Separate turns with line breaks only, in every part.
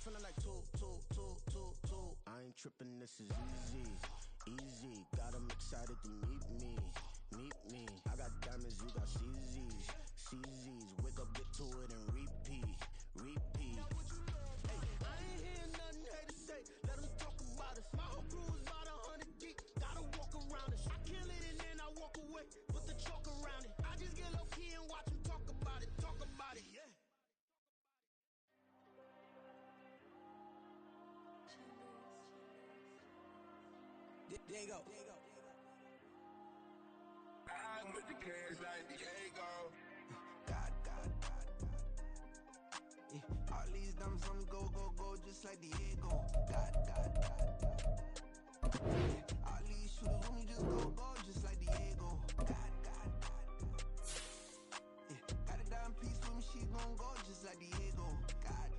feeling like two. I ain't tripping, this is easy. Got 'em excited to meet me. I got diamonds, you got CZs. Wake up, get to it, and repeat. Hey, I ain't hearing nothing haters say. Let 'em talk about us. My whole crew is about 100 deep. Gotta walk around us. I kill it and then I walk away. Put the chalk around it. I just get low key and watch 'em talk about it. Yeah. There you go.
I'm with the cash like Diego.
God. Yeah. All these dumb songs go, just like Diego. God. Yeah. All these shooters want me just go, just like Diego. God. Yeah. Got a dime piece with me, she gon' go just like Diego. God.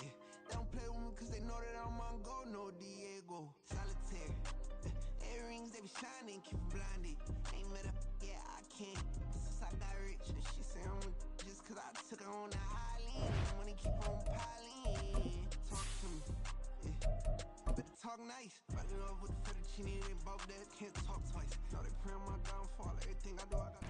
Yeah. They don't play with me cause they know that I'm on go, no Diego. Solitaire. Earrings, they be shining, keep blinded. Ain't met up, yeah, I can't. Since I got rich, she say I'm just cause I took her on the island. Money keep on piling. Talk to me, yeah. Better talk nice. Fall in love with the fettuccine, they both that can't talk twice. Know they pray on my downfall, everything I do, I got.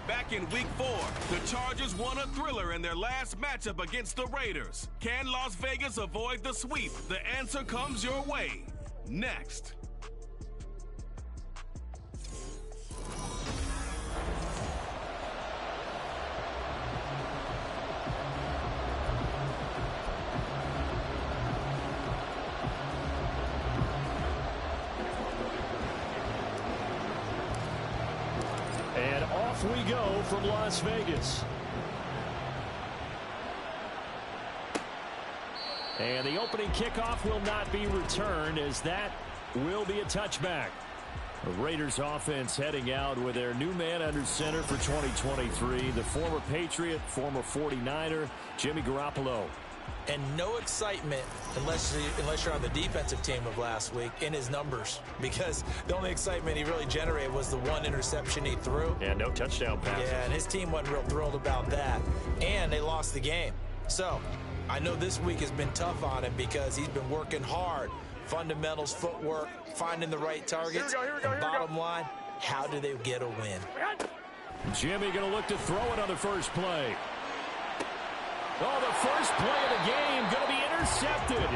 Back in Week 4, the Chargers won a thriller in their last matchup against the Raiders. Can Las Vegas avoid the sweep? The answer comes your way next.
And off we go from Las Vegas. And the opening kickoff will not be returned, as that will be a touchback. The Raiders offense heading out with their new man under center for 2023, the former Patriot, former 49er, Jimmy Garoppolo.
And no excitement unless you're on the defensive team of last week in his numbers, because the only excitement he really generated was the one interception he threw.
And no touchdown passes.
Yeah, and his team wasn't real thrilled about that. And they lost the game. So I know this week has been tough on him because he's been working hard. Fundamentals, footwork, finding the right targets. And bottom line, how do they get a win?
Jimmy going to look to throw it on the first play. Oh, the first play of the game going to be intercepted.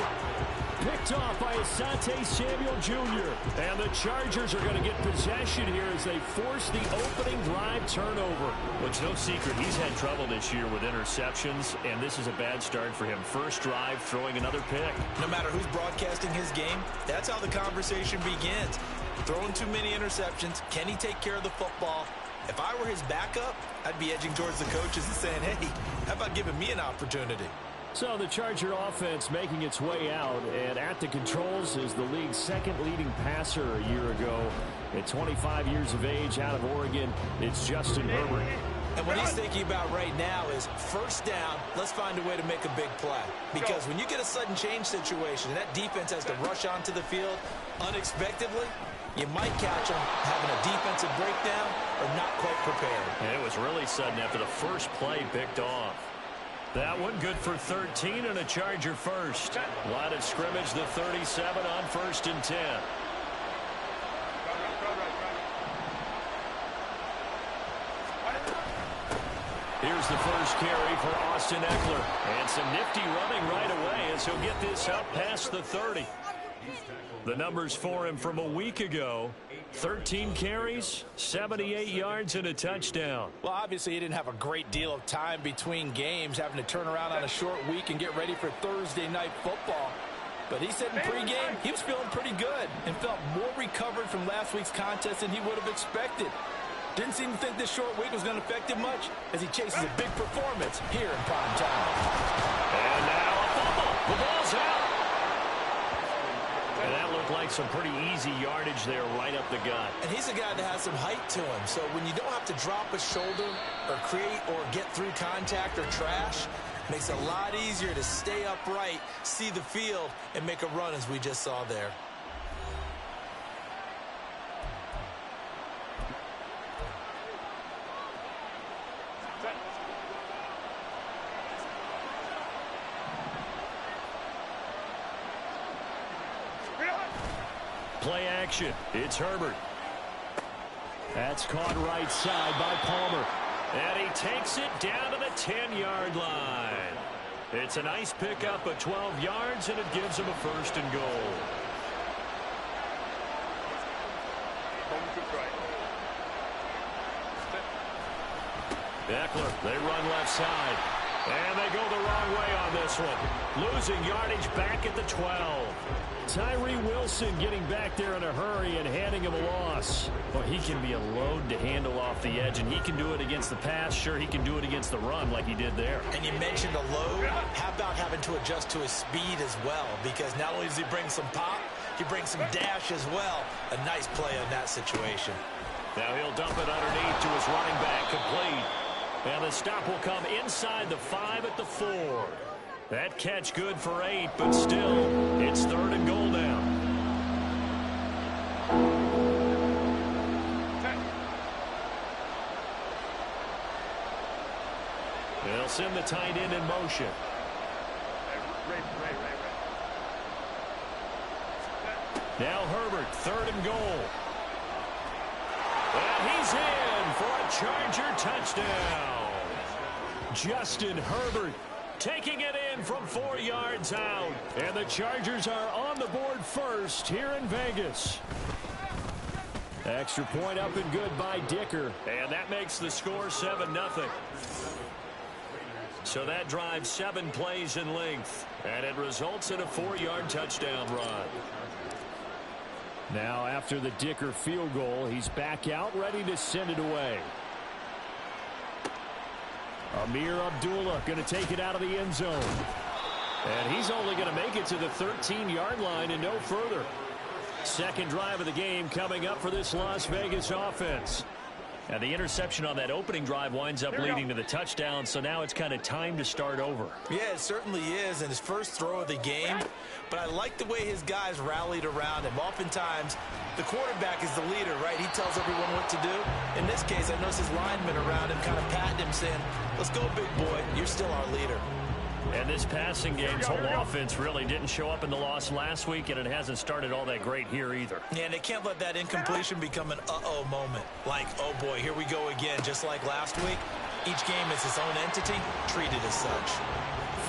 Picked off by Asante Samuel Jr. And the Chargers are going to get possession here as they force the opening drive turnover.
Well, it's no secret he's had trouble this year with interceptions, and this is a bad start for him. First drive, throwing another pick.
No matter who's broadcasting his game, that's how the conversation begins. Throwing too many interceptions. Can he take care of the football? If I were his backup, I'd be edging towards the coaches and saying, hey, how about giving me an opportunity?
So the Charger offense making its way out, and at the controls is the league's second leading passer a year ago. At 25 years of age, out of Oregon, it's Justin Herbert.
And what he's thinking about right now is first down, let's find a way to make a big play. Because when you get a sudden change situation, and that defense has to rush onto the field unexpectedly, you might catch them having a defensive breakdown or not quite prepared.
And it was really sudden after the first play picked off. That one good for 13 and a Charger first. Line of scrimmage, the 37 on 1st and 10. Here's the first carry for Austin Eckler. And some nifty running right away as he'll get this up past the 30. The numbers for him from a week ago: 13 carries, 78 yards, and a touchdown.
Well, obviously, he didn't have a great deal of time between games, having to turn around on a short week and get ready for Thursday night football. But he said in pregame he was feeling pretty good and felt more recovered from last week's contest than he would have expected. Didn't seem to think this short week was going to affect him much as he chases a big performance here in prime time.
And now a fumble. The ball's out. And that looked like some pretty easy yardage there right up the gut.
And he's a guy that has some height to him. So when you don't have to drop a shoulder or create or get through contact or trash, it makes it a lot easier to stay upright, see the field, and make a run as we just saw there.
Play action. It's Herbert. That's caught right side by Palmer. And he takes it down to the 10-yard line. It's a nice pickup of 12 yards, and it gives him a 1st and goal. Eckler, they run left side. And they go the wrong way on this one. Losing yardage back at the 12. Tyree Wilson getting back there in a hurry and handing him a loss. Well, he can be a load to handle off the edge, and he can do it against the pass. Sure, he can do it against the run like he did there.
And you mentioned a load. How about having to adjust to his speed as well? Because not only does he bring some pop, he brings some dash as well. A nice play on that situation.
Now he'll dump it underneath to his running back, complete. And the stop will come inside the 5 at the 4. That catch good for 8, but still, it's 3rd and goal now. They'll send the tight end in motion. Now Herbert, 3rd and goal. And he's in for a Charger touchdown. Justin Herbert taking it in from 4 yards out. And the Chargers are on the board first here in Vegas. Extra point up and good by Dicker. And that makes the score 7-0. So that drives 7 plays in length. And it results in a 4-yard touchdown run. Now after the Dicker field goal, he's back out ready to send it away. Amir Abdullah going to take it out of the end zone. And he's only going to make it to the 13-yard line and no further. Second drive of the game coming up for this Las Vegas offense. And the interception on that opening drive winds up leading to the touchdown, so now it's kind of time to start over.
Yeah, it certainly is, and his first throw of the game. But I like the way his guys rallied around him. Oftentimes, the quarterback is the leader, right? He tells everyone what to do. In this case, I noticed his linemen around him kind of patting him, saying, let's go, big boy. You're still our leader.
And this passing game's whole offense really didn't show up in the loss last week, and it hasn't started all that great here either.
Yeah, and they can't let that incompletion become an uh-oh moment. Like, oh boy, here we go again, just like last week. Each game is its own entity, treated as such.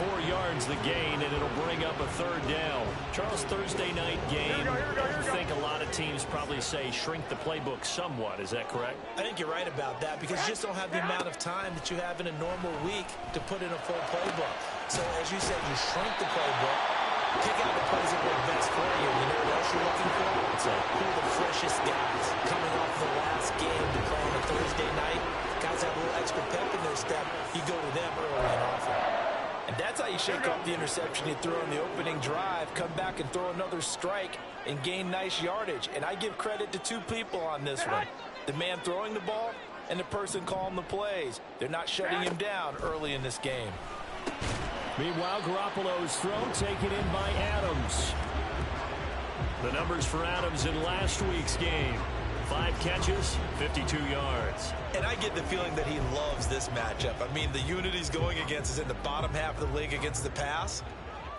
4 yards the gain, and it'll bring up a 3rd down. Charles, Thursday night game. I think a lot of teams probably say shrink the playbook somewhat. Is that correct?
I think you're right about that because you just don't have the amount of time that you have in a normal week to put in a full playbook. So, as you said, you shrink the playbook, pick out the plays that work best for you. You know what else you're looking for? It's who are the freshest guys coming off the last game to play on a Thursday night. Guys have a little extra pep in their step. You go to them early and often. And that's how you shake off the interception you threw on the opening drive, come back and throw another strike and gain nice yardage. And I give credit to 2 people on this one. The man throwing the ball and the person calling the plays. They're not shutting him down early in this game.
Meanwhile, Garoppolo's throw taken in by Adams. The numbers for Adams in last week's game. 5 catches, 52 yards.
And I get the feeling that he loves this matchup. I mean, the unit he's going against is in the bottom half of the league against the pass.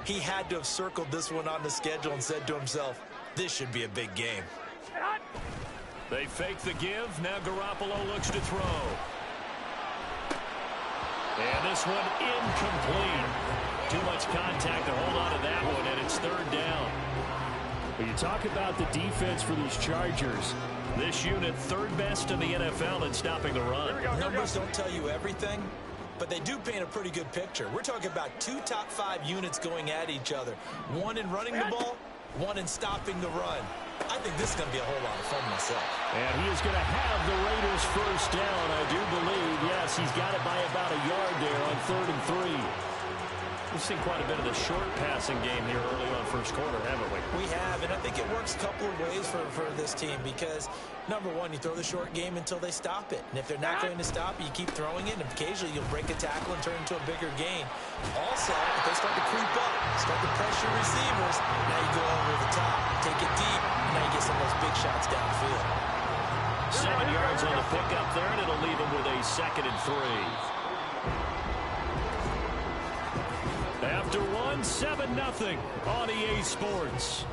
He had to have circled this one on the schedule and said to himself, this should be a big game.
They fake the give. Now Garoppolo looks to throw. And this one incomplete. Too much contact to hold on to that one, and it's 3rd down. When you talk about the defense for these Chargers, this unit 3rd best in the NFL in stopping the run.
Numbers don't tell you everything, but they do paint a pretty good picture. We're talking about 2 top 5 units going at each other. One in running the ball, one in stopping the run. I think this is going to be a whole lot of fun myself.
And he is going to have the Raiders 1st down, I do believe. Yes, he's got it by about a yard there on 3rd and 3. We've seen quite a bit of the short passing game here early on first quarter, haven't we?
We have, and I think it works a couple of ways for this team because, number one, you throw the short game until they stop it. And if they're not going to stop it, you keep throwing it, and occasionally you'll break a tackle and turn into a bigger gain. Also, if they start to creep up, start to pressure receivers, now you go over the top, take it deep, and now you get some of those big shots downfield.
7 yards on the pickup there, and it'll leave him with a 2nd and 3. After one, 7-0 on EA Sports.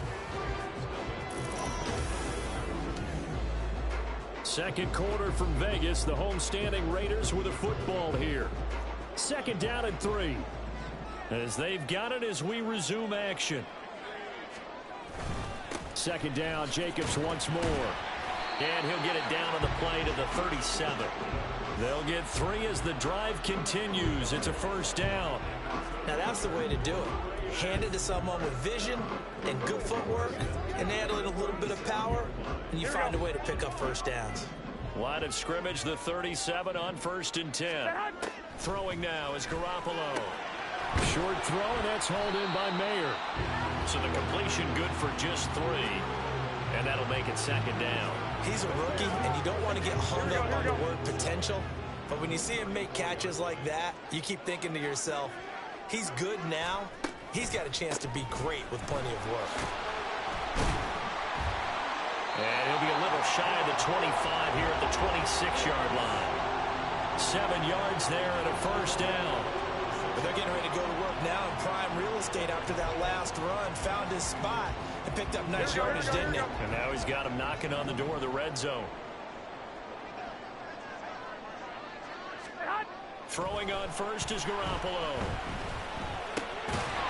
Second quarter from Vegas. The homestanding Raiders with a football here. Second down and 3. As they've got it as we resume action. Second down, Jacobs once more. And he'll get it down on the play to the 37. They'll get 3 as the drive continues. It's a first down.
Now that's the way to do it. Hand it to someone with vision and good footwork, and add a little bit of power, and you find a way to pick up first downs.
Line of scrimmage, the 37 on 1st and 10. Throwing now is Garoppolo. Short throw, and that's hauled in by Mayer. So the completion good for just 3, and that'll make it second down.
He's a rookie, and you don't want to get hung up on the word potential, but when you see him make catches like that, you keep thinking to yourself, he's good now. He's got a chance to be great with plenty of work.
And he'll be a little shy of the 25 here at the 26-yard line. 7 yards there and a first down.
But they're getting ready to go to work now in prime real estate after that last run. Found his spot and picked up nice yardage, didn't he?
And now he's got him knocking on the door of the red zone. Throwing on first is Garoppolo.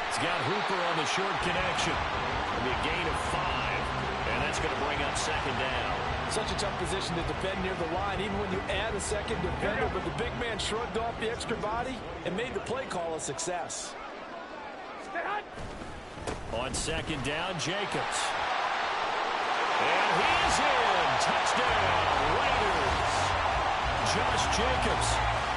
He's got Hooper on the short connection. It'll be a gain of 5, and that's going to bring up second down.
Such a tough position to defend near the line, even when you add a second defender, but the big man shrugged off the extra body and made the play call a success.
On second down, Jacobs. And he's in. Touchdown, Raiders. Josh Jacobs,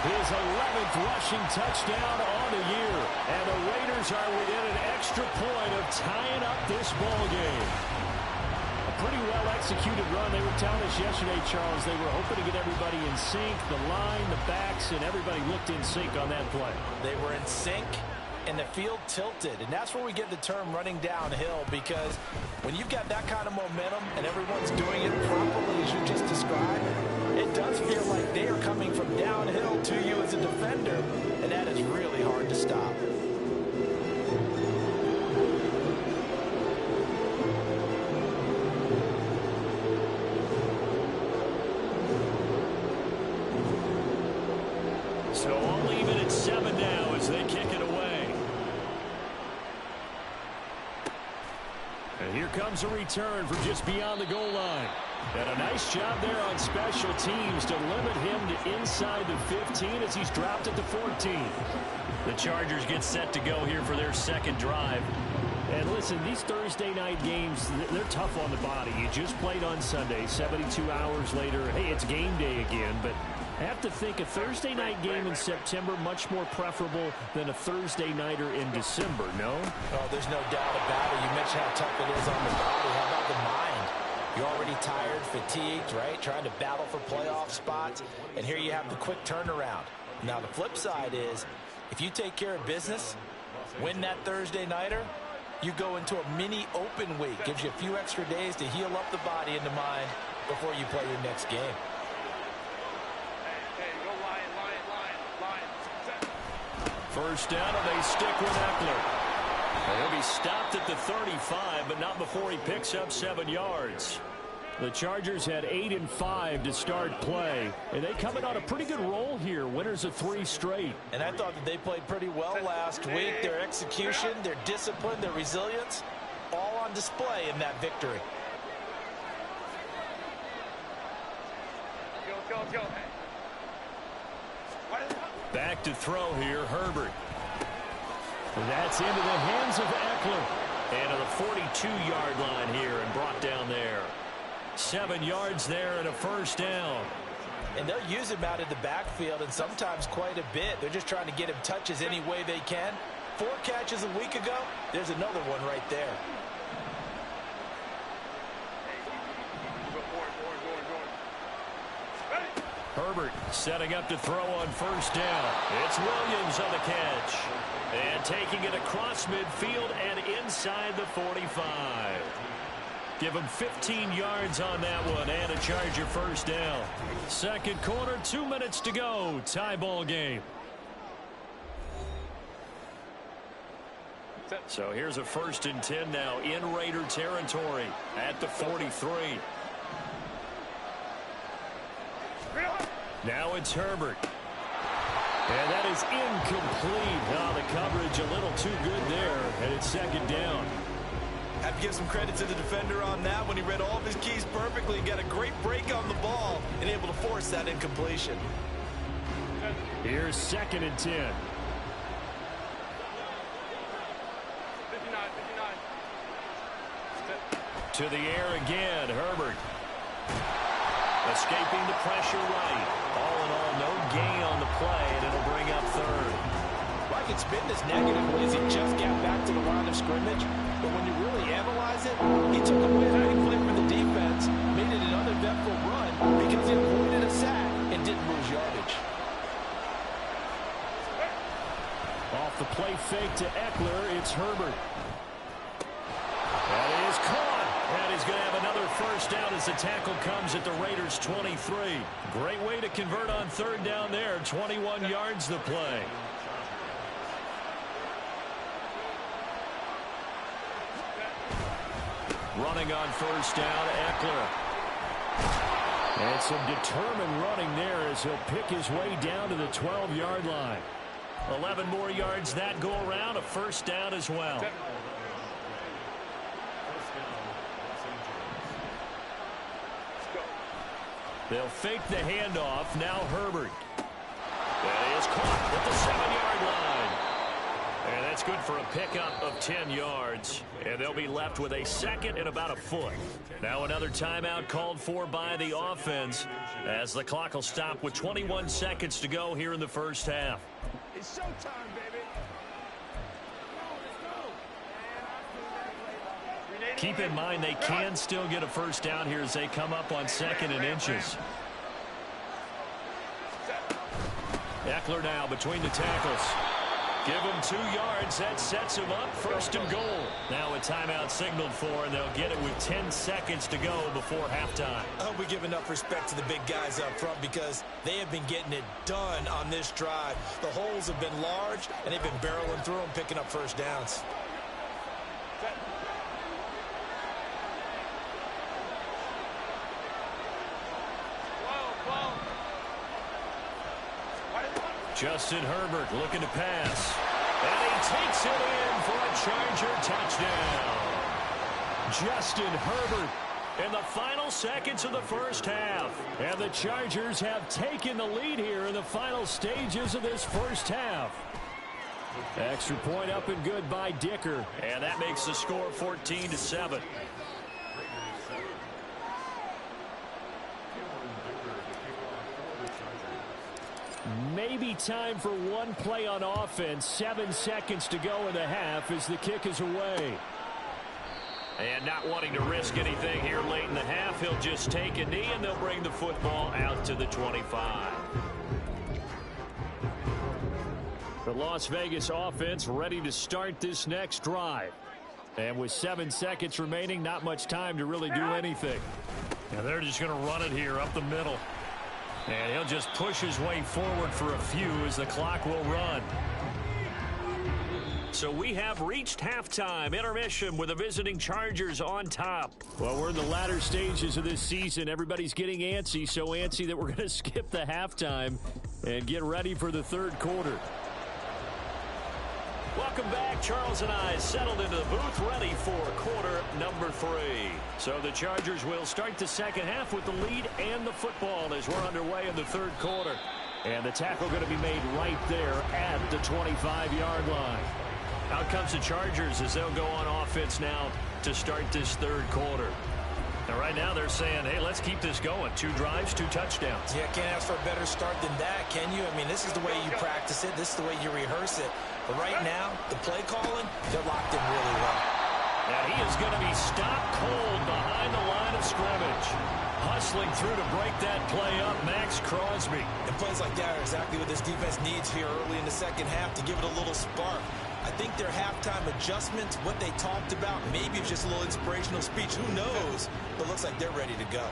his 11th rushing touchdown on the year. And the Raiders are within an extra point of tying up this ball game. A pretty well-executed run. They were telling us yesterday, Charles, they were hoping to get everybody in sync, the line, the backs, and everybody looked in sync on that play. They were in sync, and the field tilted. And that's where we get the term running downhill, because when you've got that kind of momentum and everyone's doing it properly as you just described, it does feel like they are coming from downhill to you as a defender, and that is really hard to stop. So I'll leave it at 7 now as they kick it away. And here comes a return from just beyond the goal line. And a nice job there on special teams to limit him to inside the 15 as he's dropped at the 14. The Chargers get set to go here for their second drive. And listen, these Thursday night games, they're tough on the body. You just played on Sunday, 72 hours later. Hey, it's game day again, but I have to think a Thursday night game in September much more preferable than a Thursday nighter in December, no? Oh, there's no doubt about it. You mentioned how tough it is on the body. How about the mind? You're already tired, fatigued, right? Trying to battle for playoff spots. And here you have the quick turnaround. Now, the flip side is, if you take care of business, win that Thursday nighter, you go into a mini open week. Gives you a few extra days to heal up the body and the mind before you play your next game. First down, and they stick with Eckler. He'll be stopped at the 35, but not before he picks up 7 yards. The Chargers had 8 and 5 to start play, and they come in on a pretty good roll here. Winners of 3 straight. And I thought that they played pretty well last week. Their execution, their discipline, their resilience, all on display in that victory. Back to throw here, Herbert. That's into the hands of Eckler. And to the 42-yard line here and brought down there. 7 yards there and a first down. And they'll use him out in the backfield, and sometimes quite a bit. They're just trying to get him touches any way they can. 4 catches a week ago. There's another one right there. Herbert setting up to throw on first down. It's Williams on the catch. And taking it across midfield and inside the 45. Give him 15 yards on that one and a Charger first down. Second quarter, 2 minutes to go. Tie ball game. So here's a 1st and 10 now in Raider territory at the 43. Now it's Herbert. And that is incomplete. Oh, the coverage a little too good there, and it's second down.
Have to give some credit to the defender on that when he read all of his keys perfectly, got a great break on the ball, and able to force that incompletion.
Here's 2nd and 10.
59.
To the air again, Herbert. Escaping the pressure right. All in all, no gain on the play, and it'll bring up 3rd.
Like it's been this negative ways he just got back to the line of scrimmage, but when you really analyze it, he took a big play for the defense, made it an uneventful run because he avoided a sack and didn't lose yardage.
Off the play fake to Eckler, it's Herbert. That is caught. And he's going to have another first down as the tackle comes at the Raiders' 23. Great way to convert on 3rd down there. 21 yards the play. Running on 1st down, Eckler. And some determined running there as he'll pick his way down to the 12-yard line. 11 more yards that go around, a first down as well. They'll fake the handoff. Now Herbert. That is caught at the 7-yard line. And that's good for a pickup of 10 yards. And they'll be left with a 2nd and about a foot. Now another timeout called for by the offense as the clock will stop with 21 seconds to go here in the first half.
It's showtime, baby.
Keep in mind they can still get a first down here as they come up on 2nd and inches. Eckler now between the tackles. Give him 2 yards. That sets him up 1st and goal. Now a timeout signaled for, and they'll get it with 10 seconds to go before halftime.
I hope we give enough respect to the big guys up front because they have been getting it done on this drive. The holes have been large, and they've been barreling through them, picking up first downs.
Justin Herbert looking to pass. And he takes it in for a Charger touchdown. Justin Herbert in the final seconds of the first half. And the Chargers have taken the lead here in the final stages of this first half. Extra point up and good by Dicker. And that makes the score 14-7. Maybe time for one play on offense. 7 seconds to go in the half as the kick is away. And not wanting to risk anything here late in the half, he'll just take a knee and they'll bring the football out to the 25. The Las Vegas offense ready to start this next drive. And with 7 seconds remaining, not much time to really do anything. And they're just going to run it here up the middle. And he'll just push his way forward for a few as the clock will run. So we have reached halftime, intermission with the visiting Chargers on top. Well, we're in the latter stages of this season. Everybody's getting antsy, so antsy that we're going to skip the halftime and get ready for the third quarter. Welcome back. Charles and I settled into the booth, ready for quarter number 3. So the Chargers will start the second half with the lead and the football as we're underway in the third quarter. And the tackle going to be made right there at the 25-yard line. Out comes the Chargers as they'll go on offense now to start this third quarter. And right now they're saying, hey, let's keep this going. 2 drives, 2 touchdowns.
Yeah, can't ask for a better start than that, can you? I mean, this is the way you practice it. This is the way you rehearse it. But right now, the play calling, they're locked in really well.
And he is going to be stopped cold behind the line of scrimmage. Hustling through to break that play up, Max Crosby.
And plays like that are exactly what this defense needs here early in the second half to give it a little spark. I think their halftime adjustments, what they talked about, maybe it's just a little inspirational speech. Who knows? But it looks like they're ready to go.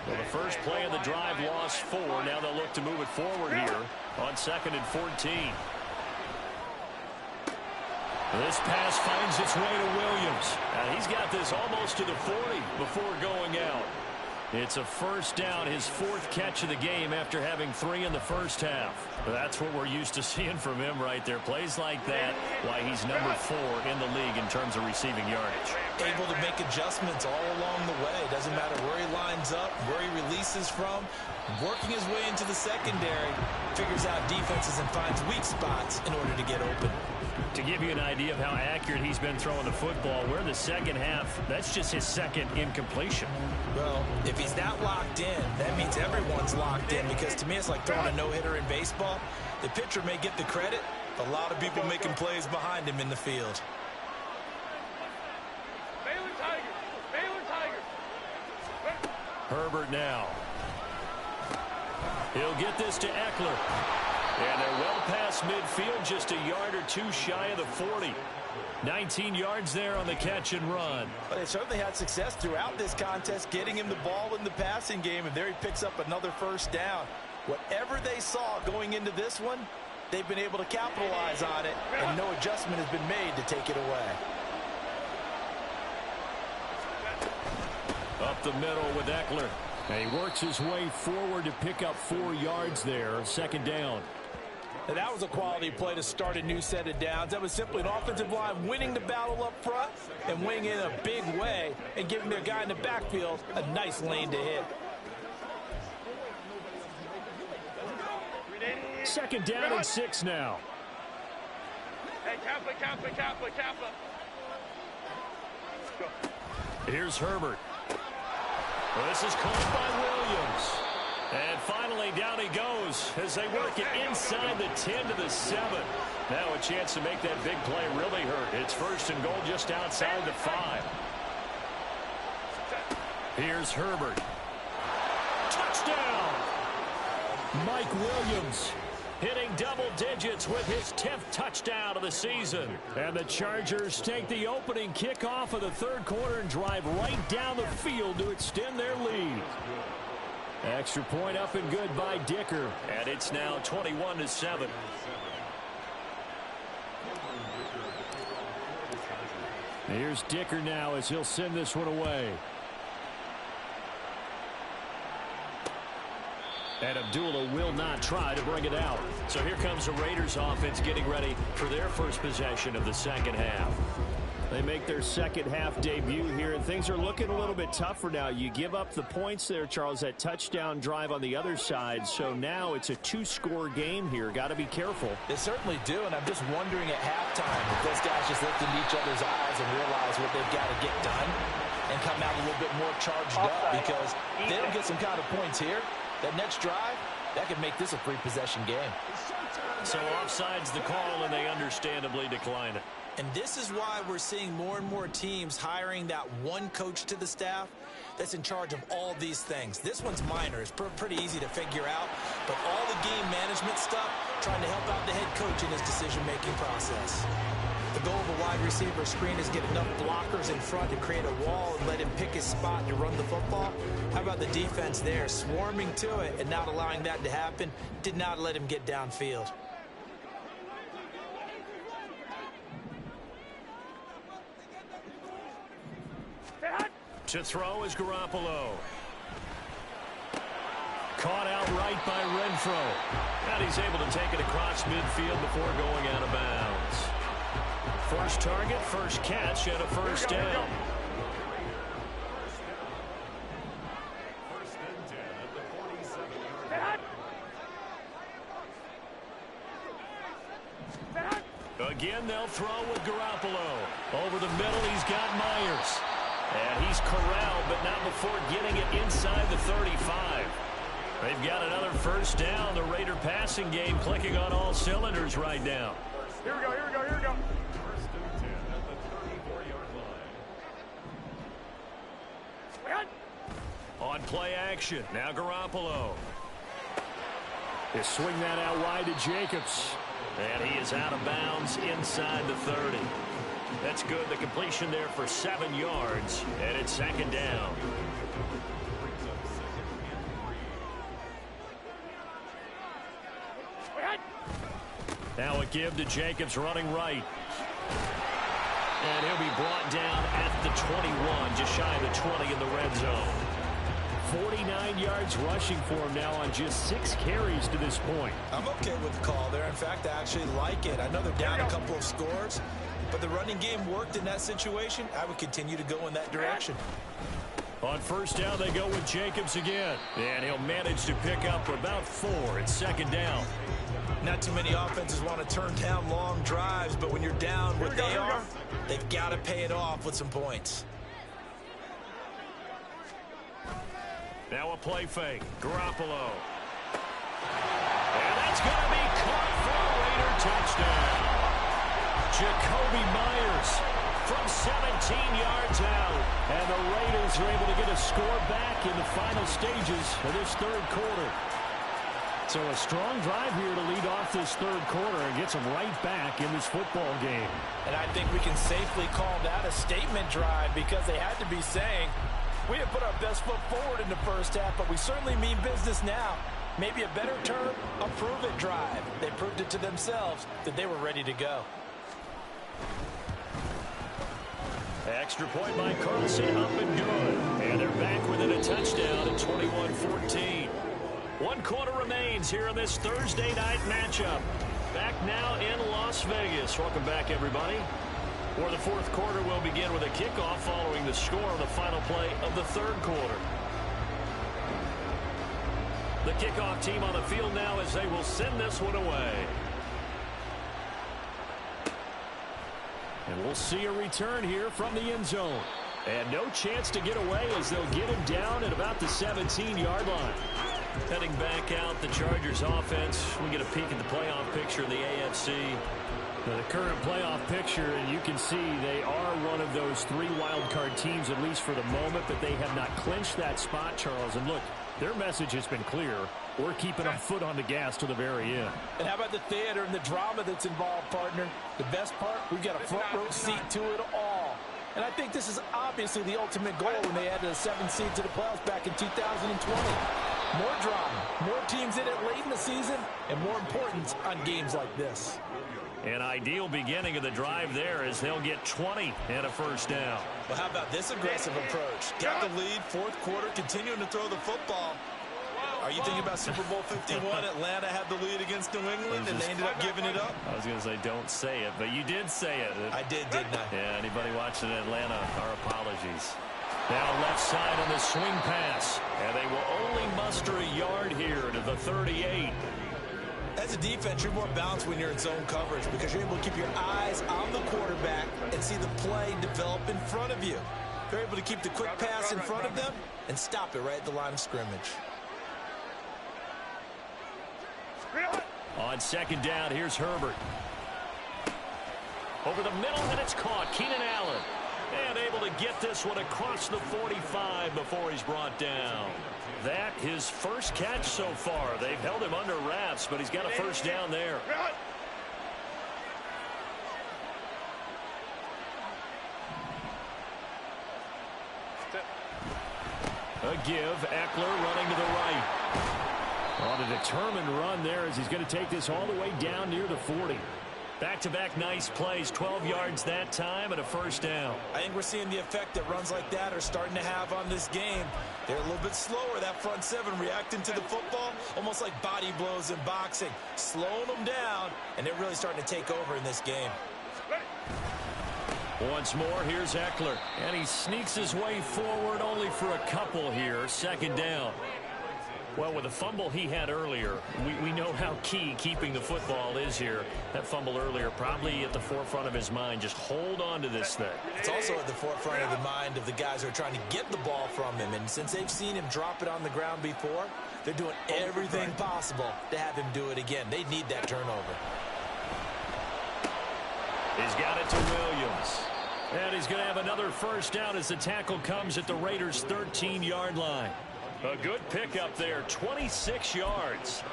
Well, the first play of the drive lost 4. Now they'll look to move it forward here on 2nd and 14. This pass finds its way to Williams. And he's got this almost to the 40 before going out.
It's a first down, his 4th catch of the game after having 3 in the first half. That's what we're used to seeing from him right there. Plays like that, why he's number 4 in the league in terms of receiving yardage.
Able to make adjustments all along the way. Doesn't matter where he lines up, where he releases from. Working his way into the secondary, figures out defenses and finds weak spots in order to get open.
To give you an idea of how accurate he's been throwing the football, we're in the second half. That's just his 2nd incompletion.
Well, if he's that locked in, that means everyone's locked in, because to me it's like throwing a no-hitter in baseball. The pitcher may get the credit, a lot of people making plays behind him in the field.
Herbert now. He'll get this to Eckler. And they're well past midfield, just a yard or 2 shy of the 40. 19 yards there on the catch and run.
But they certainly had success throughout this contest, getting him the ball in the passing game, and there he picks up another first down. Whatever they saw going into this one, they've been able to capitalize on it, and no adjustment has been made to take it away.
Up the middle with Eckler. And he works his way forward to pick up 4 yards there, 2nd down.
And that was a quality play to start a new set of downs. That was simply an offensive line winning the battle up front and winning in a big way and giving their guy in the backfield a nice lane to hit.
2nd down and 6 now.
Hey, Kappa.
Here's Herbert. Well, this is caught by Williams. And finally, down he goes as they work it inside the 10 to the 7. Now a chance to make that big play really hurt. It's 1st and goal just outside the 5. Here's Herbert. Touchdown! Mike Williams hitting double digits with his 10th touchdown of the season. And the Chargers take the opening kickoff of the 3rd quarter and drive right down the field to extend their lead. Extra point up and good by Dicker. And it's now 21-7. Here's Dicker now as he'll send this one away. And Abdullah will not try to bring it out. So here comes the Raiders offense getting ready for their first possession of the 2nd half. They make their 2nd half debut here, and things are looking a little bit tougher now. You give up the points there, Charles, that touchdown drive on the other side. So now it's a 2-score game here. Got to be careful.
They certainly do, and I'm just wondering at halftime if those guys just looked into each other's eyes and realize what they've got to get done and come out a little bit more charged up, because if they don't get some kind of points here, that next drive, that could make this a 3-possession game.
So offside's the call, and they understandably decline it.
And this is why we're seeing more and more teams hiring that one coach to the staff that's in charge of all these things. This one's minor. It's pretty easy to figure out. But all the game management stuff, trying to help out the head coach in his decision-making process. The goal of a wide receiver screen is get enough blockers in front to create a wall and let him pick his spot to run the football. How about the defense there, swarming to it and not allowing that to happen? Did not let him get downfield.
To throw is Garoppolo. Caught outright by Renfro. And he's able to take it across midfield before going out of bounds. First target, first catch, and a first down. Again, they'll throw with Garoppolo. Over the middle, he's got Myers. And he's corralled, but not before getting it inside the 35. They've got another first down. The Raider passing game clicking on all cylinders right now.
Here we go.
First and 10 at the 34-yard line. On play action, now Garoppolo. They swing that out wide to Jacobs. And he is out of bounds inside the 30. That's good. The completion there for 7 yards. And it's second down. Now a give to Jacobs running right. And he'll be brought down at the 21, just shy of the 20 in the red zone.
49 yards rushing for him now on just 6 carries to this point.
I'm okay with the call there. In fact, I actually like it. I know they're down a couple of scores, but the running game worked in that situation. I would continue to go in that direction.
On first down, they go with Jacobs again. And he'll manage to pick up about 4 at second down.
Not too many offenses want to turn down long drives, but when you're down what they are, they've got to pay it off with some points.
Now a play fake. Garoppolo. And that's going to be caught for a Raider touchdown. Jacoby Myers from 17 yards out. And the Raiders are able to get a score back in the final stages of this third quarter. So a strong drive here to lead off this third quarter and gets them right back in this football game.
And I think we can safely call that a statement drive because they had to be saying, we have put our best foot forward in the first half, but we certainly mean business now. Maybe a better term, a prove-it drive. They proved it to themselves that they were ready to go.
Extra point by Carlson, up and good. And they're back within a touchdown at 21-14. 1 quarter remains here in this Thursday night matchup. Back now in Las Vegas. Welcome back, everybody. For the fourth quarter, we'll begin with a kickoff following the score on the final play of the third quarter. The kickoff team on the field now as they will send this one away. And we'll see a return here from the end zone. And no chance to get away as they'll get him down at about the 17-yard line. Heading back out, the Chargers offense. We get a peek at the playoff picture in the AFC. The current playoff picture, and you can see they are one of those 3 wildcard teams, at least for the moment, but they have not clinched that spot, Charles. And look, their message has been clear. We're keeping our foot on the gas to the very end.
And how about the theater and the drama that's involved, partner? The best part, we've got a front row seat to it all. And I think this is obviously the ultimate goal when they added a 7th seed to the playoffs back in 2020. More drama, more teams in it late in the season, and more importance on games like this.
An ideal beginning of the drive there as they'll get 20 and a first down.
Well, how about this aggressive approach? Got the lead, fourth quarter, continuing to throw the football. Are you thinking about Super Bowl 51? Atlanta had the lead against New England, and they ended up giving it up?
I was going to say don't say it, but you did say it.
I did, didn't I?
Yeah, anybody watching Atlanta, our apologies. Now left side on the swing pass, and they will only muster a yard here to the 38.
As a defense, you're more balanced when you're in zone coverage because you're able to keep your eyes on the quarterback and see the play develop in front of you. They're able to keep the quick pass in front of them and stop it right at the line of scrimmage.
On second down, here's Herbert. Over the middle, and it's caught. Keenan Allen. And able to get this one across the 45 before he's brought down. That his first catch so far. They've held him under wraps, but he's got a first down there. A give. Eckler running to the right. On a determined run there as he's going to take this all the way down near the 40. Back-to-back nice plays, 12 yards that time and a first down.
I think we're seeing the effect that runs like that are starting to have on this game. They're a little bit slower, that front seven, reacting to the football, almost like body blows in boxing, slowing them down, and they're really starting to take over in this game.
Once more, here's Eckler, and he sneaks his way forward only for a couple here, second down. Well, with the fumble he had earlier, we know how key keeping the football is here. That fumble earlier probably at the forefront of his mind. Just hold on to this thing.
It's also at the forefront of the mind of the guys who are trying to get the ball from him. And since they've seen him drop it on the ground before, they're doing everything possible to have him do it again. They need that turnover.
He's got it to Williams. And he's going to have another first down as the tackle comes at the Raiders' 13-yard line. A good pickup there, 26 yards.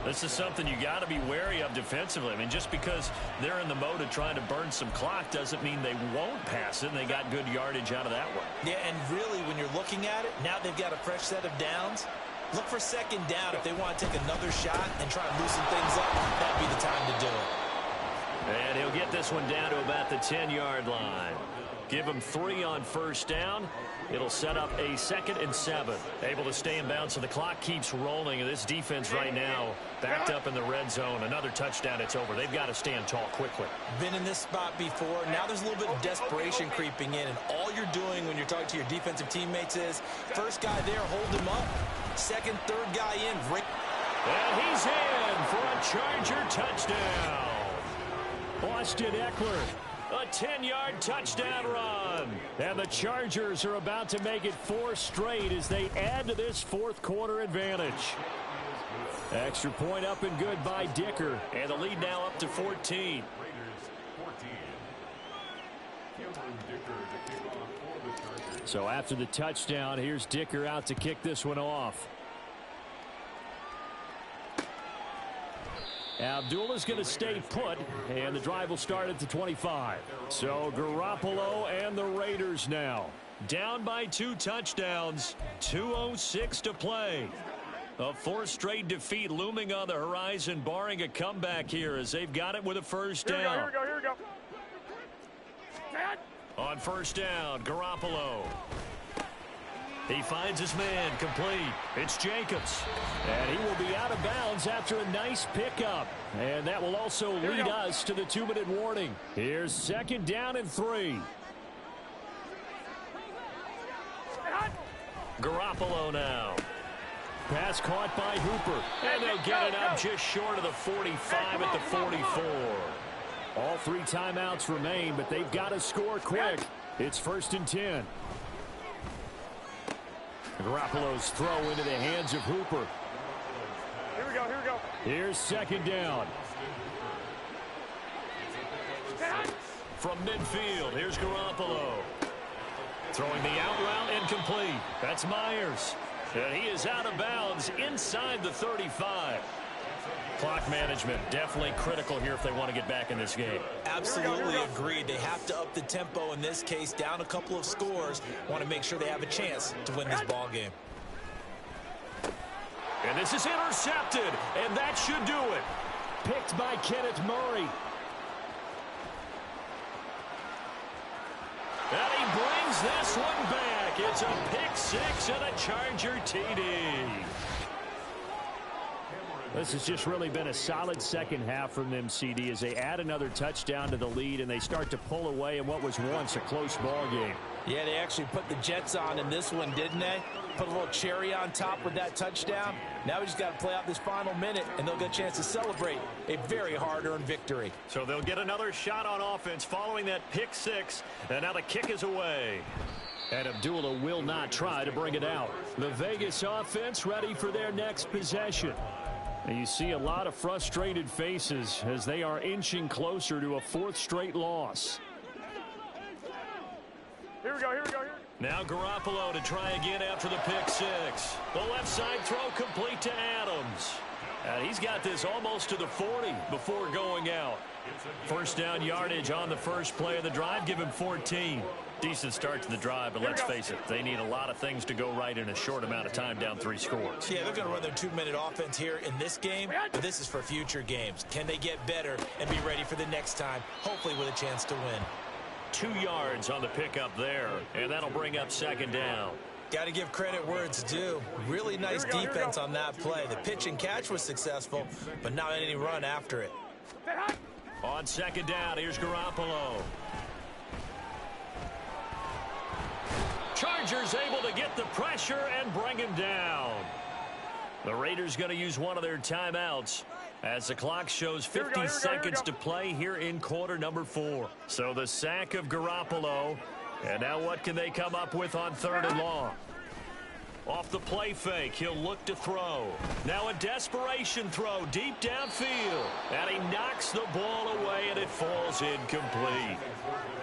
This is something you got to be wary of defensively. I mean, just because they're in the mode of trying to burn some clock doesn't mean they won't pass it, and they got good yardage out of that one.
Yeah, and really, when you're looking at it, now they've got a fresh set of downs. Look for second down if they want to take another shot and try and loosen things up. That'd be the time to do it.
And he'll get this one down to about the 10-yard line. Give him 3 on first down. It'll set up a 2nd and 7. Able to stay in bounds, so the clock keeps rolling. And this defense right now backed up in the red zone. Another touchdown, it's over. They've got to stand tall quickly.
Been in this spot before. Now there's a little bit of desperation creeping in. And all you're doing when you're talking to your defensive teammates is, first guy there, hold him up. Second, third guy in.
And he's in for a Charger touchdown. Austin Eckler, a 10-yard touchdown run. And the Chargers are about to make it 4 straight as they add to this fourth quarter advantage. Extra point up and good by Dicker. And the lead now up to 14. So after the touchdown, here's Dicker out to kick this one off. Abdullah's going to stay put, and the drive will start at the 25. So Garoppolo and the Raiders now down by 2 touchdowns, 2:06 to play. A 4th straight defeat looming on the horizon, barring a comeback here as they've got it with a first down.
Here we go.
On first down, Garoppolo. He finds his man, complete. It's Jacobs. And he will be out of bounds after a nice pickup. And that will also lead us to the 2-minute warning. Here's 2nd down and 3. Garoppolo now. Pass caught by Hooper. And they'll get it up just short of the 45 at the 44. All 3 timeouts remain, but they've got to score quick. It's 1st and 10. Garoppolo's throw into the hands of Hooper.
Here we go.
Here's 2nd down. From midfield, here's Garoppolo. Throwing the out route incomplete. That's Myers. And he is out of bounds inside the 35. Clock management definitely critical here if they want to get back in this game.
Absolutely agreed. They have to up the tempo in this case, down a couple of scores. Want to make sure they have a chance to win this ball game.
And this is intercepted, and that should do it. Picked by Kenneth Murray. And he brings this one back. It's a pick-6 and a Charger TD. This has just really been a solid second half from them, CD, as they add another touchdown to the lead and they start to pull away in what was once a close ball game.
Yeah, they actually put the Jets on in this one, didn't they? Put a little cherry on top with that touchdown. Now we just got to play out this final minute, and they'll get a chance to celebrate a very hard-earned victory.
So they'll get another shot on offense following that pick-6, and now the kick is away. And Abdullah will not try to bring it out. The Vegas offense ready for their next possession. And you see a lot of frustrated faces as they are inching closer to a 4th straight loss.
Here we go.
Now Garoppolo to try again after the pick-6. The left side throw complete to Adams. And he's got this almost to the 40 before going out. First down yardage on the first play of the drive. Give him 14. Decent start to the drive, but let's face it, they need a lot of things to go right in a short amount of time, down 3 scores.
Yeah, they're going to run their 2-minute offense here in this game, but this is for future games. Can they get better and be ready for the next time, hopefully with a chance to win?
2 yards on the pickup there, and that'll bring up 2nd down.
Got to give credit where it's due. Really nice defense on that play. The pitch and catch was successful, but not any run after it.
On 2nd down, here's Garoppolo. Chargers able to get the pressure and bring him down. The Raiders going to use one of their timeouts as the clock shows 50 seconds to play here in quarter number 4. So the sack of Garoppolo. And now what can they come up with on 3rd and long? Off the play fake, he'll look to throw. Now a desperation throw deep downfield. And he knocks the ball away and it falls incomplete.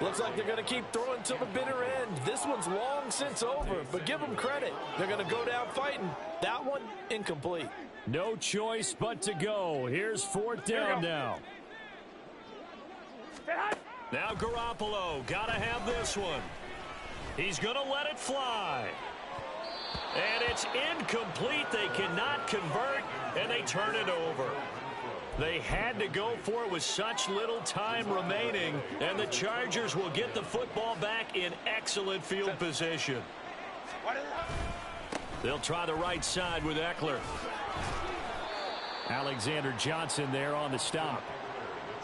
Looks like they're going to keep throwing till the bitter end. This one's long since over, but give them credit. They're going to go down fighting. That one, incomplete.
No choice but to go. Here's 4th down now. Now Garoppolo, got to have this one. He's going to let it fly. And it's incomplete. They cannot convert, and they turn it over. They had to go for it with such little time remaining, and the Chargers will get the football back in excellent field position. They'll try the right side with Eckler. Alexander Johnson there on the stop.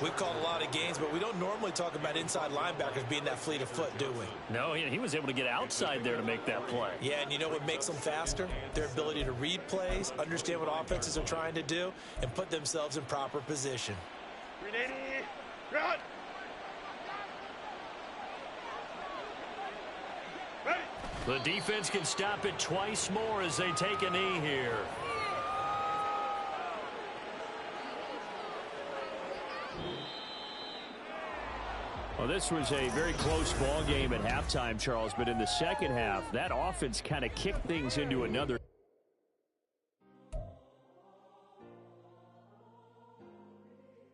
We've called a lot of games, but we don't normally talk about inside linebackers being that fleet of foot, do we?
No, he was able to get outside there to make that play.
Yeah, and you know what makes them faster? Their ability to read plays, understand what offenses are trying to do, and put themselves in proper position.
Run!
The defense can stop it twice more as they take a knee here. Well, this was a very close ball game at halftime, Charles, but in the second half, that offense kind of kicked things into another